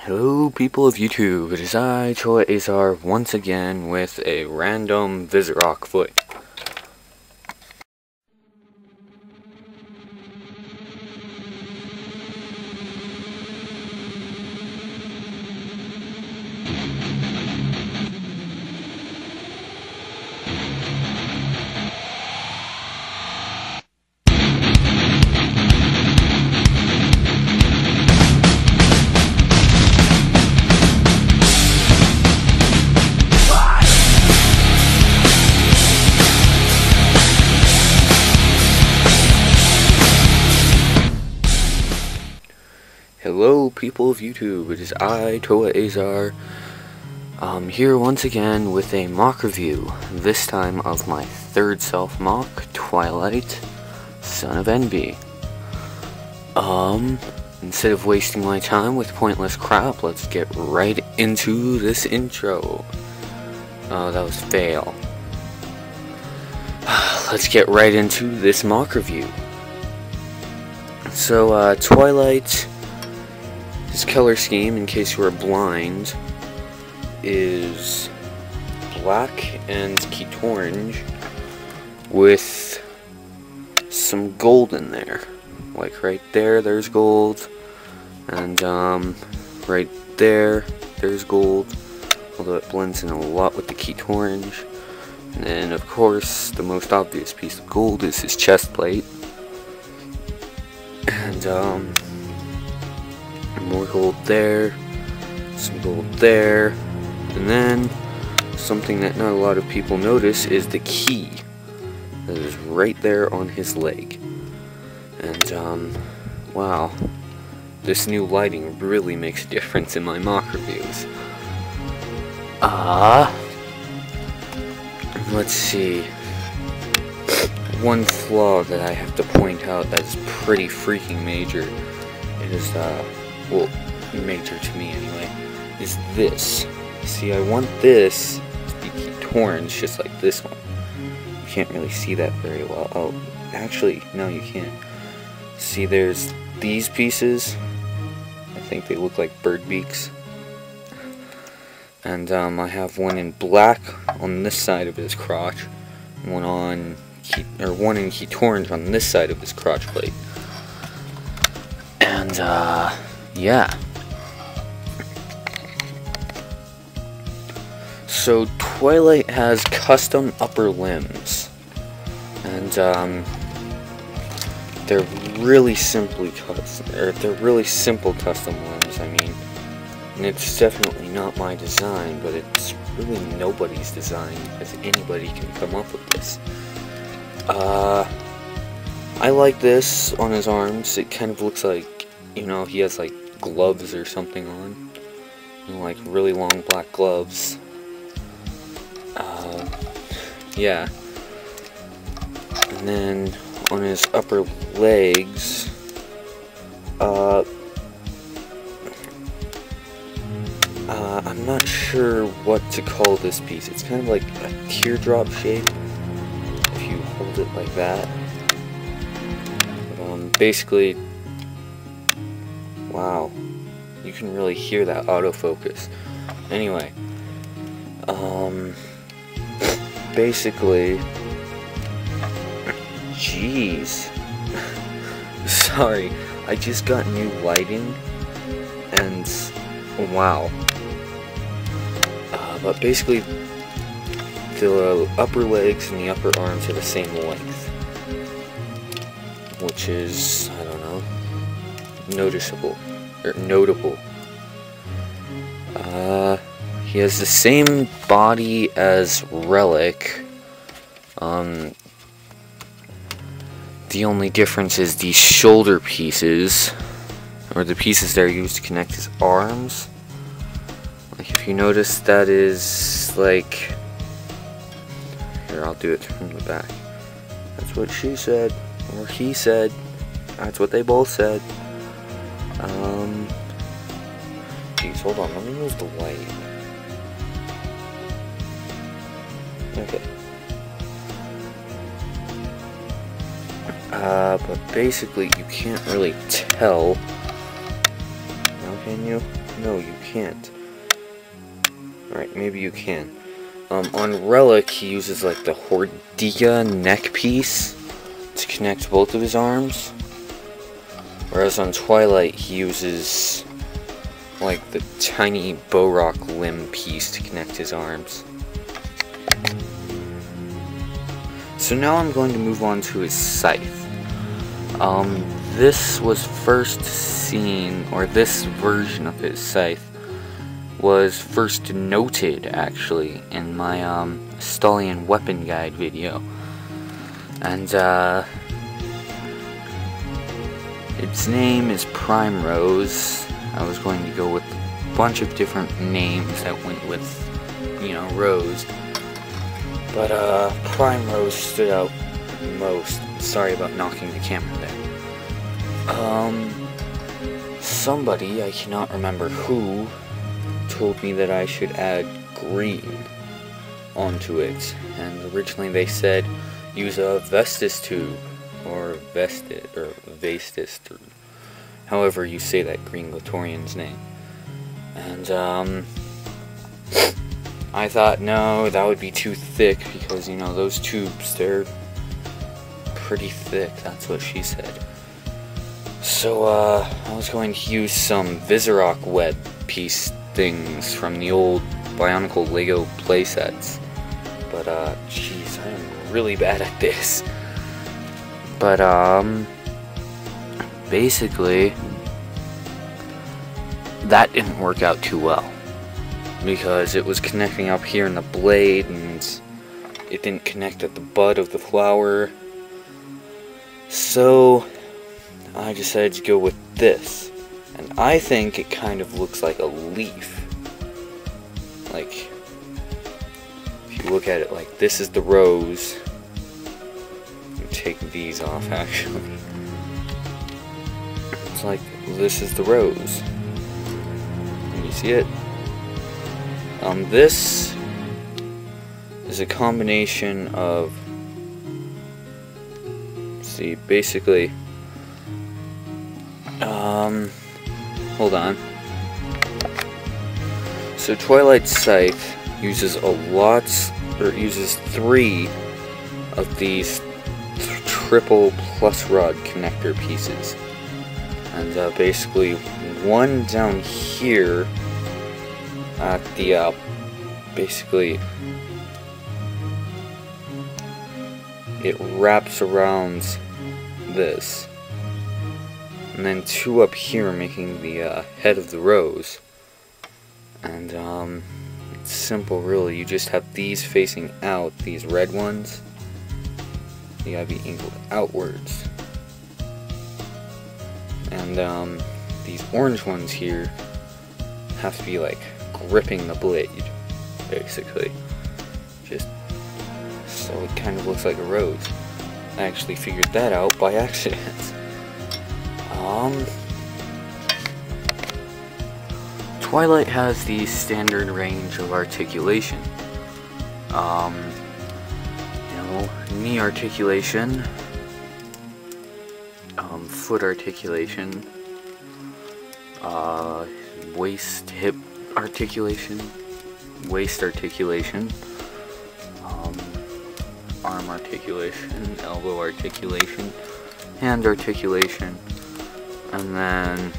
Hello people of YouTube, it is I, ToaAzare, once again with a random Vizrock foot. Hello people of YouTube, it is I, ToaAzare, here once again with a mock review, this time of my third self-mock, Twilight, Son of Envy. Instead of wasting my time with pointless crap, let's get right into this intro. Oh, that was fail. Let's get right into this mock review. So, Twilight, his color scheme, in case you were blind, is black and keep orange with some gold in there. Like right there, there's gold, and right there, there's gold, although it blends in a lot with the keep orange. And then, of course, the most obvious piece of gold is his chest plate. And more gold there, some gold there, and then something that not a lot of people notice is the key that is right there on his leg. And wow, this new lighting really makes a difference in my mock reviews. Let's see, one flaw that I have to point out that is pretty freaking major is well, major to me anyway, is this. See, I want this to be keep orange, just like this one. You can't really see that very well. Oh, actually, no, you can't. See, there's these pieces. I think they look like bird beaks. And I have one in black on this side of his crotch, one in keep orange on this side of his crotch plate. And yeah. So Twilight has custom upper limbs, and they're really simple custom limbs. I mean, and it's definitely not my design, but it's really nobody's design, because anybody can come up with this. I like this on his arms. It kind of looks like, you know, he has like gloves or something on, you know, like really long black gloves. Yeah. And then on his upper legs, I'm not sure what to call this piece. It's kind of like a teardrop shape if you hold it like that. But, basically, wow, you can really hear that autofocus. Anyway, basically, jeez, sorry, I just got new lighting, and wow. But basically, the upper legs and the upper arms are the same length, which is, I don't know, noticeable, or notable. He has the same body as Relic. The only difference is the shoulder pieces, or the pieces that are used to connect his arms. Like, if you notice, that is like, here, I'll do it from the back. That's what she said, or he said. That's what they both said. Geez, hold on, let me move the light. Okay. But basically, you can't really tell. No, can you? No, you can't. Alright, maybe you can. On Relic, he uses like the Hordeia neck piece to connect both of his arms. Whereas on Twilight, he uses like the tiny Bowrock limb piece to connect his arms. So now I'm going to move on to his scythe. This was first seen, or this version of his scythe was first noted actually in my Stallion Weapon Guide video. And its name is Primrose. I was going to go with a bunch of different names that went with, you know, Rose. But Primrose stood out most. Sorry about knocking the camera there. Somebody, I cannot remember who, told me that I should add green onto it. And originally they said use a Vestus tube, or Vastus, or however you say that Green Glatorian's name. And I thought, no, that would be too thick, because, you know, those tubes, they're pretty thick, that's what she said. So, I was going to use some Visorok web piece things from the old Bionicle Lego playsets. But, jeez, I am really bad at this. But, basically, that didn't work out too well. Because it was connecting up here in the blade, and it didn't connect at the bud of the flower. So I decided to go with this, and I think it kind of looks like a leaf. Like, if you look at it like this is the rose. Let me take these off actually. It's like this is the rose. Can you see it? This is a combination of, see, basically, hold on. So Twilight Scythe uses uses 3 of these triple plus rod connector pieces. And basically one down here at the, basically, it wraps around this, and then 2 up here making the head of the rose. And it's simple really, you just have these facing out, these red ones, you gotta be angled outwards. And these orange ones here have to be like gripping the blade, basically, just so it kind of looks like a rose. I actually figured that out by accident. Twilight has the standard range of articulation. You know, knee articulation, foot articulation, waist, hip articulation, waist articulation, arm articulation, elbow articulation, hand articulation, and then,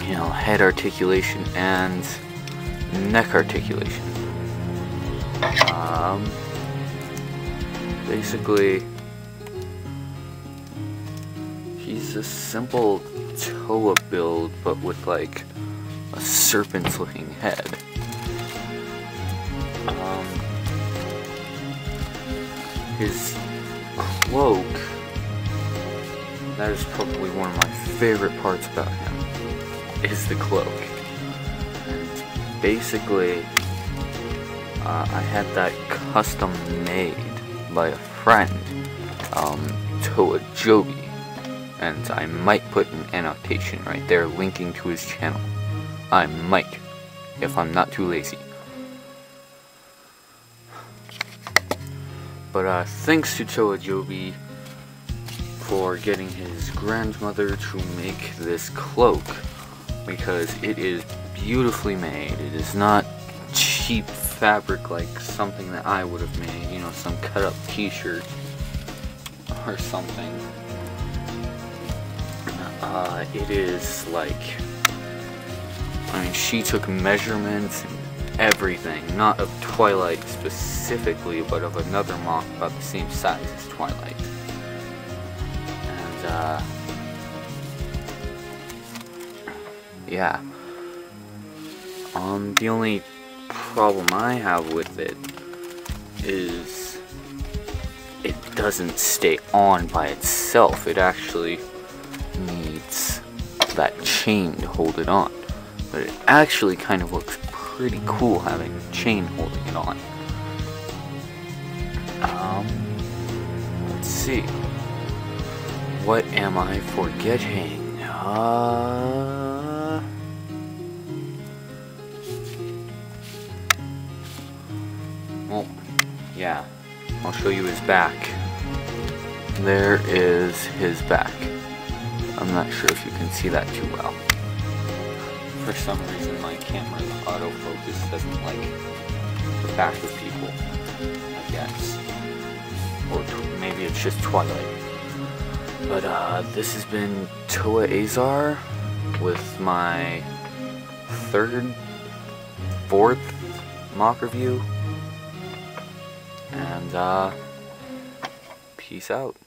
you know, head articulation and neck articulation. Basically, he's a simple Toa build, but with like a serpent's looking head. His cloak, that is probably one of my favorite parts about him, is the cloak. And basically, I had that custom made by a friend, ToaAzare, and I might put an annotation right there linking to his channel. I might, if I'm not too lazy. But thanks to ToaAzare for getting his grandmother to make this cloak. because it is beautifully made. It is not cheap fabric like something that I would have made, you know, some cut up t-shirt or something. It is like, I mean, she took measurements and everything, not of Twilight specifically, but of another mock about the same size as Twilight. And, yeah. The only problem I have with it is it doesn't stay on by itself. It actually needs that chain to hold it on. But it actually kind of looks pretty cool having a chain holding it on. Let's see. What am I forgetting? Well, yeah. I'll show you his back. There is his back. I'm not sure if you can see that too well. For some reason my camera's autofocus doesn't like the back of people, I guess. Or maybe it's just Twilight. But this has been ToaAzare with my fourth mock review. And peace out.